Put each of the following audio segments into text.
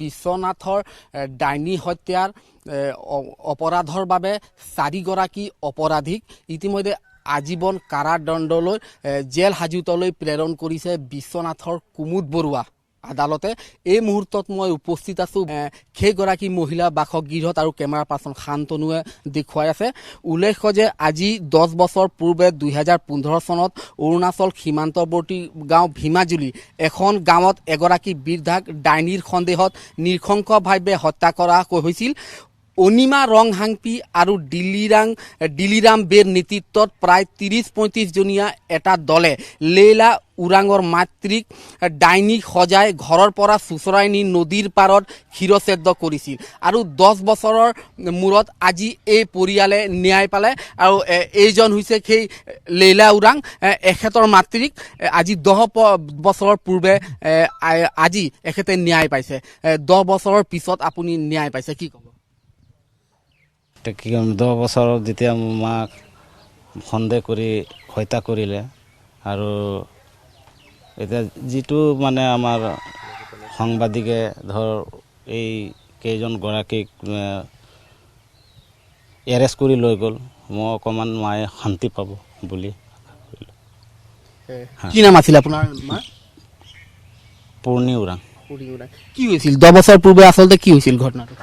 বিশ্বনাথৰ ডাইনী হত্যাৰ অপৰাধৰ বাবে 4গৰাকী অপৰাধীক ইতিমধ্যে আজীবন কাৰাদণ্ডলৈ জেল হাজতলৈ প্ৰেৰণ কৰিছে বিশ্বনাথৰ কুমুদ বৰুৱা আদালতে। এই মুহূৰ্তত মই উপস্থিত আছো সেইগৰাকী মহিলা বাসগৃহত আৰু কেমেৰা পাৰ্চন শান্তনুৱে দেখুৱাই আছে। উল্লেখ্য যে আজি 10 বছৰ পূৰ্বে 2015 চনত অৰুণাচল সীমান্তৱৰ্তী গাঁও ভীমাজুলি এখন গাঁৱত এগৰাকী বৃদ্ধাক ডাইনীৰ সন্দেহত নৃশংসভাৱে হত্যা কৰা হৈছিল। অনিমা ৰংহাংপি আৰু দিলিৰাম বেৰ নেতৃত্বত প্ৰায় 30-35 জনীয়া এটা দলে লেইলা উৰাঙৰ মাতৃক ডাইনী সজাই ঘৰৰ পৰা চুচৰাই নি নদীৰ পাৰত শিৰচ্ছেদ কৰিছিল আৰু 10 বছৰৰ মূৰত আজি এই পৰিয়ালে ন্যায় পালে আৰু এইজন হৈছে সেই লেইলা উৰাং। এখেতৰ মাতৃক আজি 10 বছৰৰ পূৰ্বে আজি এখেতে ন্যায় পাইছে। 10 বছৰৰ পিছত আপুনি ন্যায় পাইছে, কি ক'ব? 10 বছৰত যেতিয়া মাক সন্দেহ কৰি হত্যা কৰিলে আৰু এতিয়া যিটো মানে আমাৰ সাংবাদিকে ধৰ এই কেইজন গৰাকীক এৰেষ্ট কৰি লৈ গ'ল, মই অকণমান মায়ে শান্তি পাব বুলি কি নাম আছিল আপোনাৰ মা? পূৰ্ণি উৰাং। কি হৈছিল 10 বছৰ পূৰ্বে, আচলতে কি হৈছিল ঘটনাটো?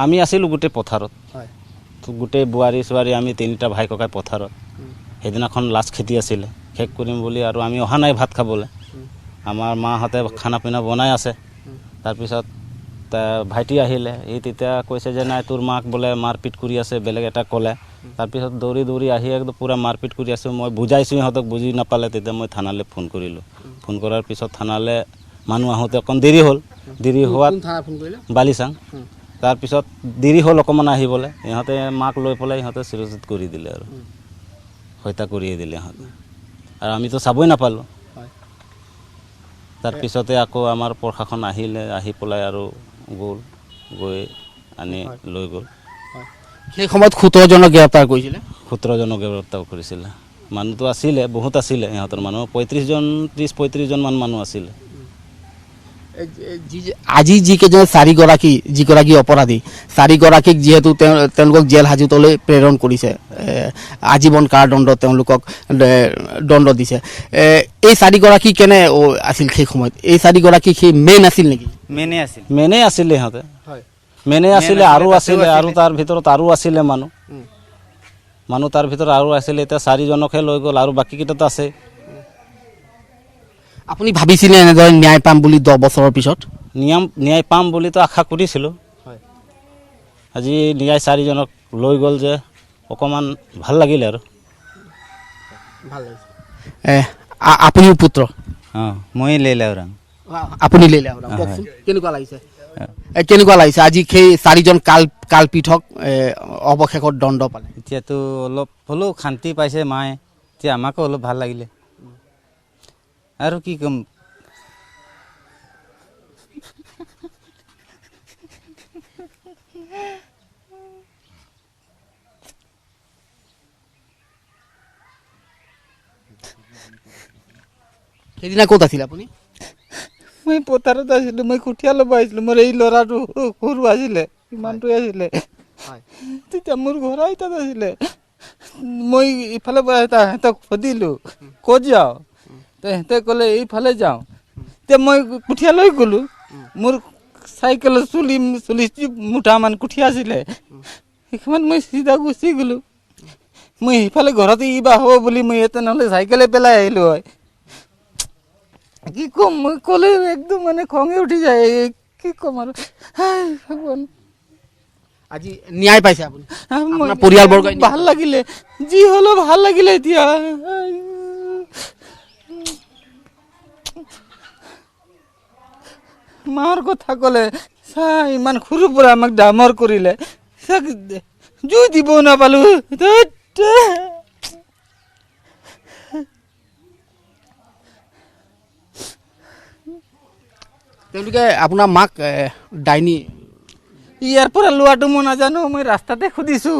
আমি আছিলোঁ গোটেই পথাৰত, হয়, গোটেই বোৱাৰী ছোৱাৰী আমি 3টা ভাই ককাই পথাৰত। সেইদিনাখন লাষ্ট খেতি আছিলে, শেষ কৰিম বুলি আৰু আমি অহা নাই ভাত খাবলৈ। আমাৰ মাহঁতে খানা পিনা বনাই আছে। তাৰপিছত ভাইটি আহিলে, সি তেতিয়া কৈছে যে নাই তোৰ মাক বোলে মাৰপিট কৰি আছে, বেলেগ এটা ক'লে। তাৰপিছত দৌৰি আহি একদম পূৰা মাৰপিট কৰি আছোঁ। মই বুজাইছোঁ সিহঁতক, বুজি নাপালে। তেতিয়া মই থানালৈ ফোন কৰিলোঁ। ফোন কৰাৰ পিছত থানালৈ মানুহ আহোঁতে অকণ দেৰি হ'ল। দেৰি হোৱাত বালিচাং, তাৰপিছত দেৰি হ'ল অকণমান আহিবলৈ। ইহঁতে মাক লৈ পেলাই ইহঁতে চিৰচিত কৰি দিলে আৰু হত্যা কৰিয়ে দিলে ইহঁতে, আৰু আমিতো চাবই নাপালোঁ। তাৰপিছতে আকৌ আমাৰ প্ৰশাসন আহিলে, আহি পেলাই আৰু গৈ আনি লৈ গ'ল। সেই সময়ত 17জনক গ্ৰেপ্তাৰ কৰিছিলে। 17জনক গ্ৰেপ্তাৰ কৰিছিলে। মানুহটো আছিলে, বহুত আছিলে ইহঁতৰ মানুহ, 30-35জন মান মানুহ আছিলে। আজি যিকেইজন 4গৰাকী অপৰাধী, 4গৰাকীক যিহেতু তেওঁলোকক জেল হাজতলৈ প্ৰেৰণ কৰিছে, আজীৱন কাৰাদণ্ড তেওঁলোকক দণ্ড দিছে। এই 4গৰাকী কেনে আছিল সেই সময়ত? এই 4গৰাকী সেই মেইন আছিল নেকি? মেইনে আছিলে ইহঁতে, মেইনে আছিলে আৰু আছিলে, আৰু তাৰ ভিতৰত আৰু আছিলে মানুহ তাৰ ভিতৰত আৰু আছিলে। এতিয়া 4জনকহে লৈ গ'ল আৰু বাকীকেইটাতো আছে। আপুনি ভাবিছিলে এনেদৰে ন্যায় পাম বুলি 10 বছৰৰ পিছত? ন্যায় পাম বুলিতো আশা কৰিছিলোঁ। আজি ন্যায় 4জনক লৈ গ'ল যে অকণমান ভাল লাগিলে আৰু। আপুনিও পুত্ৰ? মই লেইলা উৰাং। আপুনি লেইলা উৰাং, কওকচোন কেনেকুৱা লাগিছে? কেনেকুৱা লাগিছে আজি সেই 4জন কালপীঠক অৱশেষত দণ্ড পালে? এতিয়াতো অলপ হ'লেও শান্তি পাইছে মায়ে, এতিয়া আমাকো অলপ ভাল লাগিলে। আৰু কি ক'ম, সেইদিনা ক'ত আছিল আপুনি? মই পথাৰত আছিলোঁ, মই কঠীয়া ল'ব আহিছিলোঁ। মোৰ এই ল'ৰাটো সৰু আছিলে, ইমানটোৱে আছিলে। তেতিয়া মোৰ ঘৰ আইতাত আছিলে। মই ইফালে পৰা সিহঁতক সুধিলোঁ ক'ত যাওঁ, সিহঁতে ক'লে এইফালে যাওঁ। এতিয়া মই কঠীয়া লৈ গ'লোঁ। মোৰ চাইকেলত চল্লিছ মুঠামান কঠীয়া আছিলে। সেইখনত মই চিধা গুচি গ'লোঁ। মই সিফালে ঘৰতে কিবা হ'ব বুলি মই তেনেহ'লে চাইকেলে পেলাই আহিলোঁ হয়। কি ক'ম, মই ক'লে একদম মানে খঙে উঠি যায়। কি ক'ম আৰু, ভগৱান। আজি ন্যায় পাইছে আপুনি? পৰিয়ালবৰ্গ ভাল লাগিলে, যি হ'লেও ভাল লাগিলে। এতিয়া মাৰ কথা ক'লে, ইমান সৰুৰ পৰা আমাক ডাঙৰ কৰিলে, জুই দিব নাপালোঁ। তেওঁলোকে আপোনাৰ মাক ডাইনী ইয়াৰ পৰা লোৱাটো মই নাজানো, মই ৰাস্তাতে সুধিছোঁ।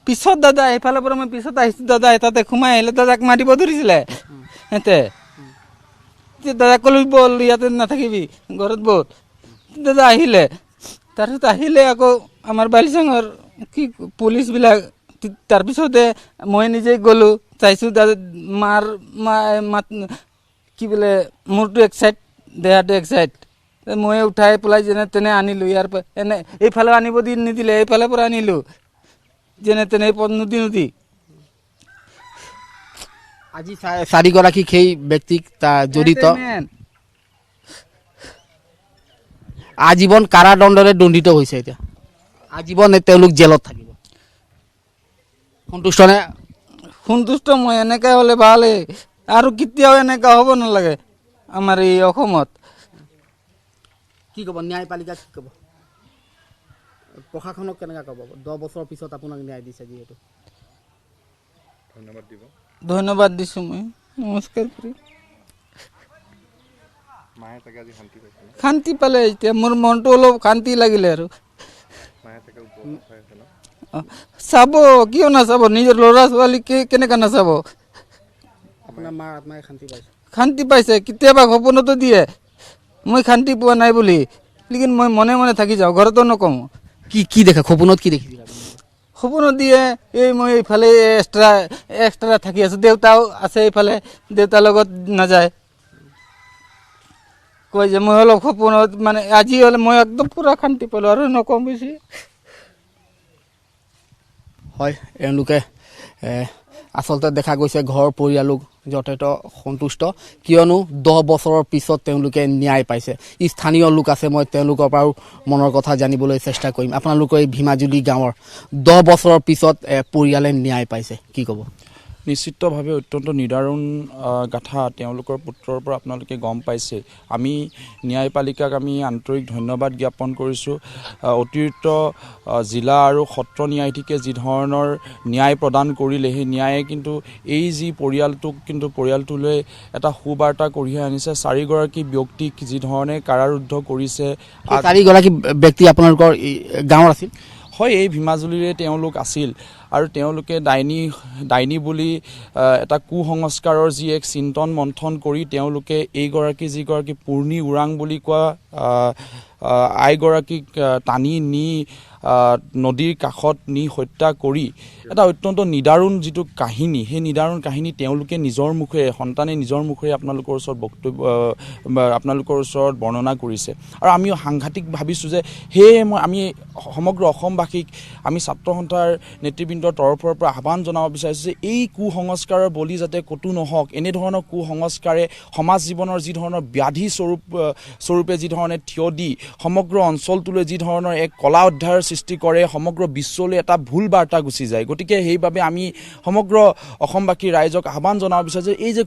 পিছত দাদা এইফালৰ পৰা মই পিছত আহিছোঁ, দাদা তাতে সোমাই আহিলে, দাদাক মাৰিব ধৰিছিলে সিহঁতে। দাদাক ক'লো ব'ল ইয়াতে নাথাকিবি, ঘৰত ব'ল। দাদা আহিলে তাৰপিছত আহিলে আকৌ আমাৰ বালিচাঙৰ কি পুলিচবিলাক তাৰপিছতে মই নিজে গ'লোঁ চাইছোঁ মাৰ মাত কি বোলে মূৰটো এক চাইড দেহাটো এক চাইড মই উঠাই পেলাই যেনে তেনে আনিলোঁ ইয়াৰ পৰা এনে এইফালে আনিব নিদিলে এইফালে পৰা আনিলোঁ যেনে তেনে নদী আজি 4গৰাকী সেই ব্যক্তিক জড়িত আজীৱন কাৰাদণ্ডৰে দণ্ডিত হৈছে এতিয়া আজীৱন তেওঁলোক জেলত থাকিব সন্তুষ্ট নে সন্তুষ্ট মই এনেকৈ হ'লে ভালেই আৰু কেতিয়াও এনেকুৱা হ'ব নালাগে আমাৰ এই অসমত কি ক'ব ন্যায়পালিকা কি ক'ব প্ৰশাসনক কেনেকৈ ক'ব 10 বছৰৰ পিছত আপোনাক ন্যায় দিছে যিহেতু ধন্যবাদ দিছোঁ মই নমস্কাৰ কৰি শান্তি পালে এতিয়া মোৰ মনটো অলপ শান্তি লাগিলে আৰু চাব কিয় নাচাব নিজৰ ল'ৰা ছোৱালীকে কেনেকৈ নাচাব আপোনাৰ মাৰ আত্মাই শান্তি পাইছে শান্তি পাইছে কেতিয়াবা সপোনতো দিয়ে মই শান্তি পোৱা নাই বুলি লেকিন মই মনে মনে থাকি যাওঁ ঘৰতো নকওঁ কি দেখে সপোনত কি দেখিছিল সপোনত দিয়ে এই মই এইফালে এক্সট্ৰা থাকি আছোঁ দেউতাও আছে এইফালে দেউতাৰ লগত নাযায় কয় যে মই অলপ সপোনত মানে আজি হ'লে মই একদম পূৰা শান্তি পালোঁ আৰু নকওঁ বেছি হয় এওঁলোকে আচলতে দেখা গৈছে ঘৰ পৰিয়ালো যথেষ্ট সন্তুষ্ট কিয়নো 10 বছৰৰ পিছত তেওঁলোকে ন্যায় পাইছে স্থানীয় লোক আছে মই তেওঁলোকৰ পৰাও মনৰ কথা জানিবলৈ চেষ্টা কৰিম আপোনালোকৰ এই ভীমাজুলি গাঁৱৰ 10 বছৰৰ পিছত পৰিয়ালে ন্যায় পাইছে কি ক'ব নিশ্চিতভাৱে অত্যন্ত নিদাৰুণ গাথা তেওঁলোকৰ পুত্ৰৰ পৰা আপোনালোকে গম পাইছে আমি ন্যায়পালিকাক আমি আন্তৰিক ধন্যবাদ জ্ঞাপন কৰিছোঁ অতিৰিক্ত জিলা আৰু সত্ৰ ন্যায়াধীশে যি ধৰণৰ ন্যায় প্ৰদান কৰিলে সেই ন্যায়ে কিন্তু এই যি পৰিয়ালটোলৈ এটা সুবাৰ্তা কঢ়িয়াই আনিছে 4গৰাকী ব্যক্তিক যি ধৰণে কাৰাৰুদ্ধ কৰিছে 4গৰাকী ব্যক্তি আপোনালোকৰ গাঁৱৰ আছিল হয় এই ভীমাজুলিৰে তেওঁলোক আছিল আৰু তেওঁলোকে ডাইনী বুলি এটা কুসংস্কাৰৰ যি এক চিন্তন মন্থন কৰি তেওঁলোকে যিগৰাকী পূৰ্ণি ওৰাং বুলি কোৱা আইগৰাকীক টানি নি নদীৰ কাষত নি হত্যা কৰি এটা অত্যন্ত নিদাৰুণ যিটো কাহিনী সেই নিদাৰুণ কাহিনী তেওঁলোকে সন্তানে নিজৰ মুখেৰে আপোনালোকৰ ওচৰত আপোনালোকৰ ওচৰত বৰ্ণনা কৰিছে আৰু আমি সাংঘাতিক ভাবিছোঁ যে সেয়ে আমি সমগ্ৰ অসমবাসীক আমি ছাত্ৰ সন্থাৰ নেতৃবৃন্দৰ তৰফৰ পৰা আহ্বান জনাব বিচাৰিছোঁ যে এই কুসংস্কাৰৰ বলি যাতে ক'তো নহওক এনেধৰণৰ কুসংস্কাৰে সমাজ জীৱনৰ যি ধৰণৰ ব্যাধি স্বৰূপে যি ধৰণে থিয় দি সমগ্ৰ অঞ্চলটোলৈ যি ধৰণৰ এক কলা অধ্যায়ৰ সৃষ্টি কৰে সমগ্ৰ বিশ্বলৈ এটা ভুল বাৰ্তা গুচি যায় গতিকে সেইবাবে আমি সমগ্ৰ অসমবাসী ৰাইজক আহ্বান জনাব বিচাৰোঁ যে এই যে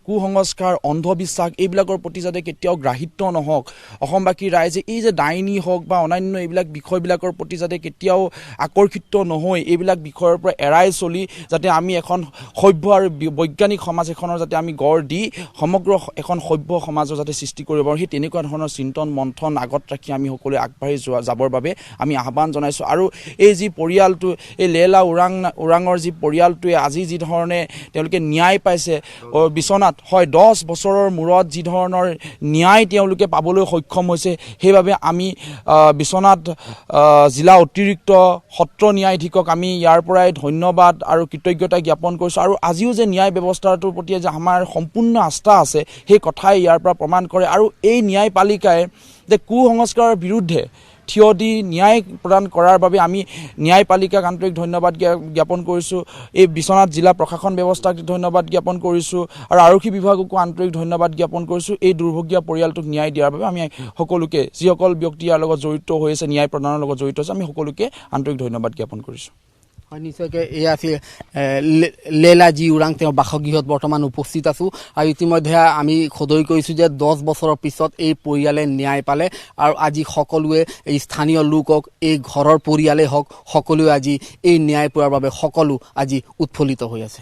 কুসংস্কাৰ অন্ধবিশ্বাস এইবিলাকৰ প্ৰতি যাতে কেতিয়াও গ্ৰাহিত্য নহওক অসমবাসী ৰাইজে এই যে ডাইনী হওক বা অন্যান্য এইবিলাক বিষয়বিলাকৰ প্ৰতি যাতে কেতিয়াও আকৰ্ষিত নহয় এইবিলাক বিষয়ৰ পৰা এৰাই চলি যাতে আমি এখন সভ্য আৰু বৈজ্ঞানিক সমাজ এখনৰ যাতে আমি গঢ় দি সমগ্ৰ এখন সভ্য সমাজৰ যাতে সৃষ্টি কৰিব পাৰোঁ সেই তেনেকুৱা ধৰণৰ চিন্তন মন্থন আগত ৰাখি আমি সকলোৱে আগবাঢ়ি যাবৰ বাবে আমি আহ্বান জনাইছোঁ আৰু এই যি পৰিয়ালটো এই লেলা ওৰাঙৰ যি পৰিয়ালটোৱে আজি যি ধৰণে তেওঁলোকে ন্যায় পাইছে বিচনাত হয় 10 বছৰৰ মূৰত যি ধৰণৰ ন্যায় তেওঁলোকে পাবলৈ সক্ষম হৈছে সেইবাবে আমি বিচনাত জিলা অতিৰিক্ত সত্ৰ ন্যায়াধীশক আমি ইয়াৰ পৰাই ধন্যবাদ আৰু কৃতজ্ঞতা জ্ঞাপন কৰিছোঁ আৰু আজিও যে ন্যায় ব্যৱস্থাটোৰ প্ৰতি যে আমাৰ সম্পূৰ্ণ আস্থা আছে সেই কথাই ইয়াৰ পৰা প্ৰমাণ কৰে আৰু এই ন্যায়পালিকাই যে কুসংস্কাৰৰ বিৰুদ্ধে থিয় দি ন্যায় প্ৰদান কৰাৰ বাবে আমি ন্যায়পালিকাক আন্তৰিক ধন্যবাদ জ্ঞাপন কৰিছোঁ এই বিশ্বনাথ জিলা প্ৰশাসন ব্যৱস্থাক ধন্যবাদ জ্ঞাপন কৰিছোঁ আৰু আৰক্ষী বিভাগকো আন্তৰিক ধন্যবাদ জ্ঞাপন কৰিছোঁ এই দুৰ্ভগীয়া পৰিয়ালটোক ন্যায় দিয়াৰ বাবে আমি সকলোকে যিসকল ব্যক্তি ইয়াৰ লগত জড়িত হৈ আছে ন্যায় প্ৰদানৰ লগত জড়িত আছে আমি সকলোকে আন্তৰিক ধন্যবাদ জ্ঞাপন কৰিছোঁ হয় নিশ্চয়কৈ এয়া আছিল লেলা জি ওৰাং তেওঁৰ বাসগৃহত বৰ্তমান উপস্থিত আছোঁ আৰু ইতিমধ্যে আমি সদৰি কৰিছোঁ যে 10 বছৰৰ পিছত এই পৰিয়ালে ন্যায় পালে আৰু আজি সকলোৱে এই স্থানীয় লোকক এই ঘৰৰ পৰিয়ালেই হওক সকলোৱে আজি এই ন্যায় পোৱাৰ বাবে সকলো আজি উৎফুল্লিত হৈ আছে।